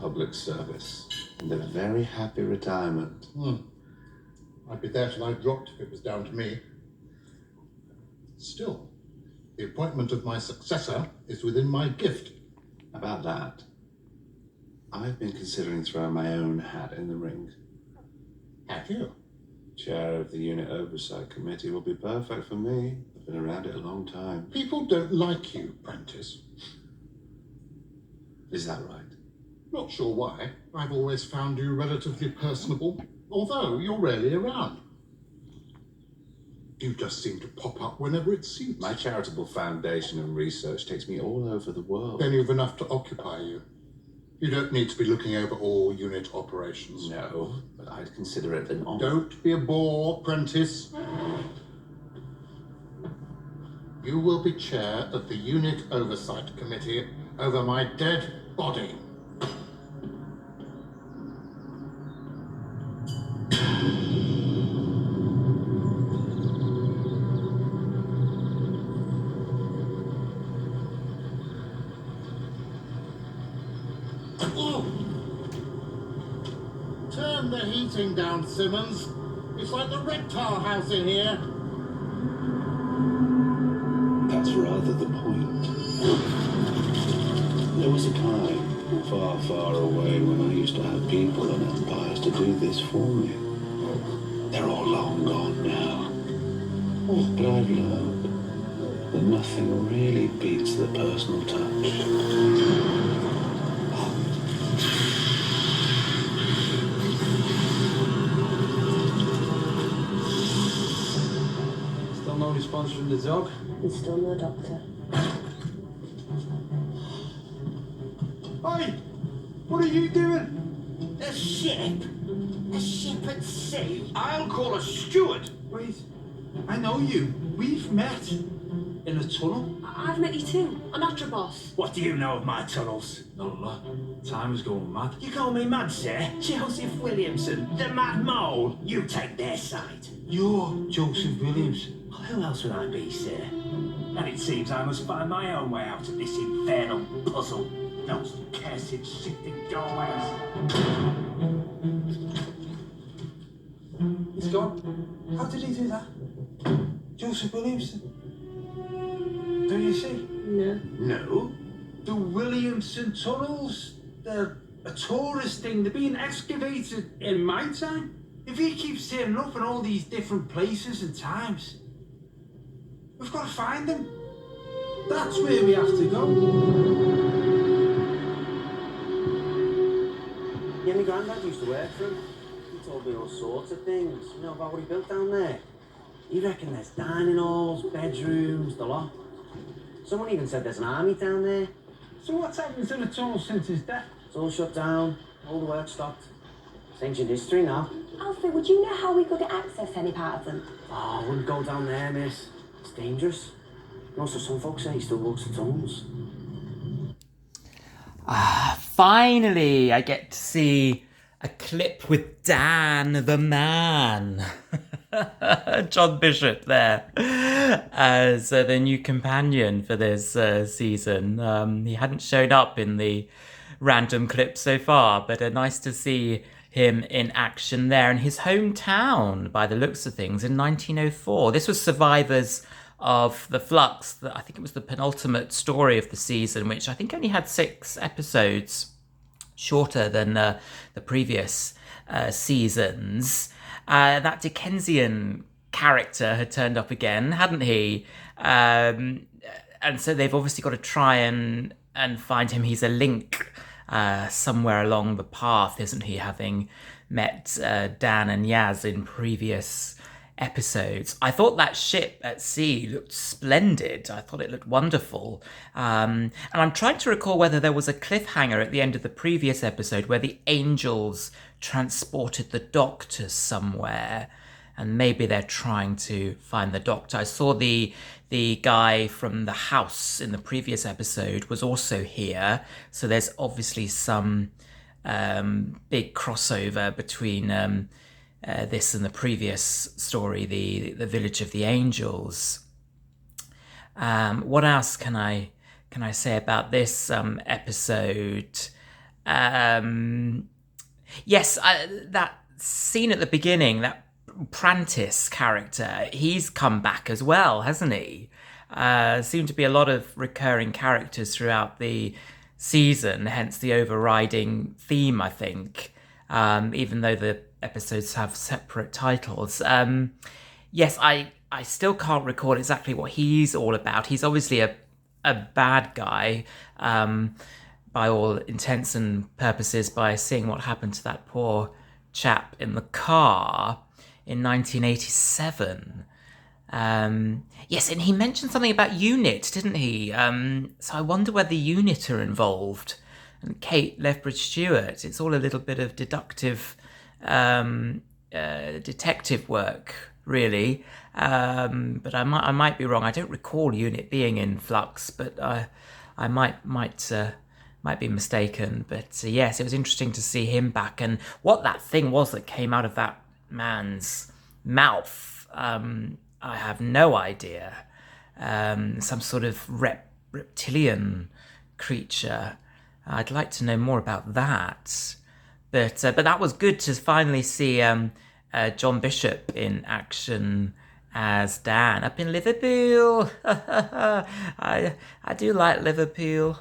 public service and a very happy retirement. I'd be there till I dropped if it was down to me. Still, the appointment of my successor is within my gift. About that, I've been considering throwing my own hat in the ring. Have you? Chair of the Unit Oversight Committee will be perfect for me. I've been around it a long time. People don't like you, Prentice. Is that right? Not sure why. I've always found you relatively personable, although you're rarely around. You just seem to pop up whenever it suits. My charitable foundation and research takes me all over the world. Then you've enough to occupy you. You don't need to be looking over all unit operations. No, but I'd consider it an honor. Don't be a bore, Prentice. You will be chair of the Unit Oversight Committee over my dead body. Turn the heating down, Simmons. It's like the reptile house in here. That's rather the point. There was a time, far, far away, when I used to have people and empires to do this for me. They're all long gone now. But I've learned that nothing really beats the personal touch. No response from the dog. And still no doctor. Hey! What are you doing? A ship? A ship at sea? I'll call a steward. Wait, I know you. We've met. In a tunnel. I've met you too, on Atrobos. What do you know of my tunnels? Not a lot. Time is going mad. You call me mad, sir? Joseph Williamson, the mad mole. You take their side. You're Joseph Williamson. Well, who else would I be, sir? And it seems I must find my own way out of this infernal puzzle. Those cursed shifting doorways. He's gone. How did he do that? Joseph Williamson. Do you see? No. No? The Williamson tunnels. They're a tourist thing. They're being excavated in my time. If he keeps turning up in all these different places and times, we've got to find him. That's where we have to go. Yeah, my granddad used to work for him. He told me all sorts of things, about what he built down there. He reckoned there's dining halls, bedrooms, the lot. Someone even said there's an army down there. So what's happened to the tunnel since his death? It's all shut down, all the work stopped. It's ancient history now. Alfie, would you know how we could access any part of them? Oh, I wouldn't go down there, miss. It's dangerous. And also, some folks say he still walks the tunnels. Finally, I get to see a clip with Dan the man. John Bishop there as the new companion for this season. He hadn't shown up in the random clips so far, but nice to see him in action there in his hometown by the looks of things in 1904. This was survivors of the Flux. I think it was the penultimate story of the season, which I think only had 6 episodes, shorter than the previous seasons. That Dickensian character had turned up again, hadn't he? And so they've obviously got to try and find him. He's a link somewhere along the path, isn't he? Having met Dan and Yaz in previous episodes. I thought that ship at sea looked splendid. I thought it looked wonderful. And I'm trying to recall whether there was a cliffhanger at the end of the previous episode where the angels transported the doctor somewhere. And maybe they're trying to find the doctor. I saw the guy from the house in the previous episode was also here. So there's obviously some big crossover between this and the previous story, the Village of the Angels. What else can I say about this episode? Yes, that scene at the beginning, that Prentice character, he's come back as well, hasn't he? Seem to be a lot of recurring characters throughout the season, hence the overriding theme, I think, even though the episodes have separate titles. Yes, I still can't recall exactly what he's all about. He's obviously a bad guy, by all intents and purposes, by seeing what happened to that poor chap in the car in 1987. Yes, and he mentioned something about UNIT, didn't he? So I wonder whether UNIT are involved. And Kate Lethbridge-Stewart, it's all a little bit of deductive detective work, really. But I might be wrong. I don't recall UNIT being in Flux, but I might be mistaken. But yes, it was interesting to see him back, and what that thing was that came out of that man's mouth. I have no idea. Some sort of reptilian creature. I'd like to know more about that. But that was good to finally see John Bishop in action as Dan up in Liverpool. I do like Liverpool.